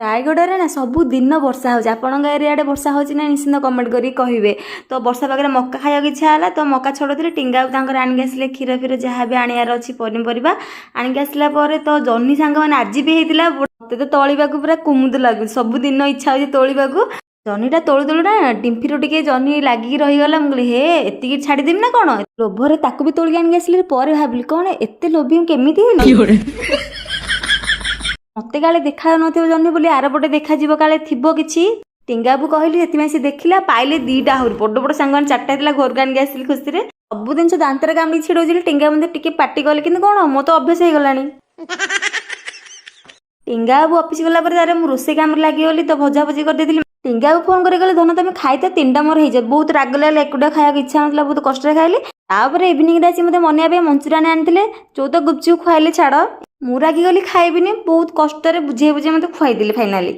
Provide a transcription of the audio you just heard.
ରାୟଗଡ଼ାରେ ନା ସବୁଦିନ ବର୍ଷା ହେଉଛି। ଆପଣଙ୍କ ଏରିଆଡ଼େ ବର୍ଷା ହେଉଛି ନା ନିଶ୍ଚିନ୍ତ କମେଣ୍ଟ କରିକି କହିବେ। ତ ବର୍ଷା ପାଖରେ ମକା ଖାଇବାକୁ ଇଚ୍ଛା ହେଲା, ତ ମକା ଛଡ଼ଉଥିଲେ। ଟିଙ୍ଗାକୁ ତାଙ୍କର ଆଣିକି ଆସିଲେ କ୍ଷୀର ଫିର ଯାହା ବି ଆଣିବାର ଅଛି ପନିପରିବା ଆଣିକି ଆସିଲା ପରେ ତ ଜହ୍ନି ସାଙ୍ଗମାନେ ଆଜି ବି ହେଇଥିଲା। ମୋତେ ତ ତୋଳିବାକୁ ପୁରା କୁମୁଦ ଲାଗୁଛି, ସବୁଦିନ ଇଚ୍ଛା ହେଉଛି ତୋଳିବାକୁ। ଜହ୍ନିଟା ତୋଳୁ ତୋଳୁ ନା ଡିମ୍ଫିରୁ ଟିକେ ଜହ୍ନି ଲାଗିକି ରହିଗଲା। ମୁଁ କହିଲି ହେ ଏତିକି ଛାଡ଼ିଦେବି ନା କ'ଣ, ଲୋଭରେ ତାକୁ ବି ତୋଳିକି ଆଣିକି ଆସିଲେ। ପରେ ଭାବିଲି କ'ଣ ଏତେ ଲୋଭି ମୁଁ କେମିତି ହେଲି। ମତେ କାଳେ ଦେଖାଯାଉନଥିବ ଜହ୍ନି ବୋଲି ଆରପଟେ ଦେଖାଯିବ କାଳେ ଥିବ କିଛି। ଟିଙ୍ଗାକୁ କହିଲି, ସେଥିପାଇଁ ସେ ଦେଖିଲା, ପାଇଲେ ଦିଟା ଆହୁରି ବଡ଼ ବଡ଼ ସାଙ୍ଗମାନେ ଚାରିଟା ହେଇଥିଲା। ଘରକୁ ଆଣିକି ଆସିଲି ଖୁସିରେ। ସବୁ ଜିନିଷ ଦାନ୍ତରେ କାମୁଡ଼ିକି ଛିଡ଼ଉଥିଲି। ଟିଙ୍ଗା ମୋତେ ଟିକେ ପାଟି କଲେ, କିନ୍ତୁ କ'ଣ ମୋ ତ ଅଭ୍ୟାସ ହେଇଗଲାଣି। ଟିଙ୍ଗା ବାବୁ ଅଫିସ ଗଲା ପରେ ତାର ମୁଁ ରୋଷେଇ କାମରେ ଲାଗିଗଲି, ତ ଭଜାଭଜି କରିଦେଇଥିଲି। ଟିଙ୍ଗାକୁ ଫୋନ କରି ଗଲେ, ଧନ ତମେ ଖାଇତେ 3ଟା ମୋର ହେଇଯାଏ। ବହୁତ ରାଗ ଲାଗିଲା, ଏକୁଟିଆ ଖାଇବାକୁ ଇଚ୍ଛା ନଥିଲା, ବହୁତ କଷ୍ଟରେ ଖାଇଲି। ତାପରେ ଇଭିନିଂରେ ଆସି ମୋତେ ମନେଇବା ପାଇଁ ମଞ୍ଚୁରିଆନ ଆଣିଥିଲେ, ଯୋଉ ତ ଗୁପଚୁପ ଖୁଆଇଲେ ଛାଡ଼। ମୁଁ ରାଗିଗଲି ଖାଇବିନି, ବହୁତ କଷ୍ଟରେ ବୁଝେଇ ମୋତେ ଖୁଆଇଦେଲି ଫାଇନାଲି।